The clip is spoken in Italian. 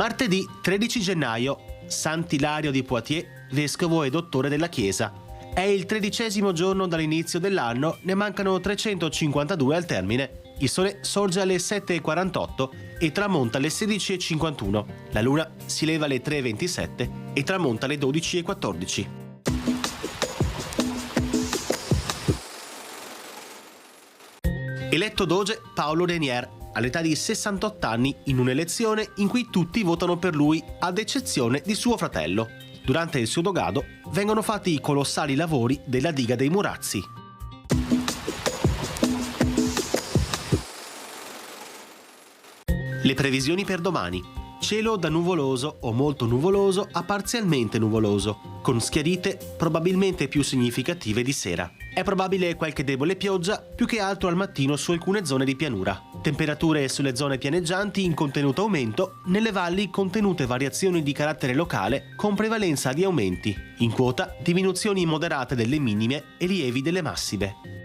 Martedì 13 gennaio, Sant'Ilario di Poitiers, vescovo e dottore della Chiesa. È il 13° giorno dall'inizio dell'anno, ne mancano 352 al termine. Il sole sorge alle 7:48 e tramonta alle 16:51. La luna si leva alle 3:27 e tramonta alle 12:14. Eletto doge Paolo Renier, all'età di 68 anni, in un'elezione in cui tutti votano per lui, ad eccezione di suo fratello. Durante il suo dogado vengono fatti i colossali lavori della diga dei Murazzi. Le previsioni per domani. Cielo da nuvoloso o molto nuvoloso a parzialmente nuvoloso, con schiarite probabilmente più significative di sera. È probabile qualche debole pioggia, più che altro al mattino su alcune zone di pianura. Temperature sulle zone pianeggianti in contenuto aumento, nelle valli contenute variazioni di carattere locale con prevalenza di aumenti. In quota diminuzioni moderate delle minime e lievi delle massime.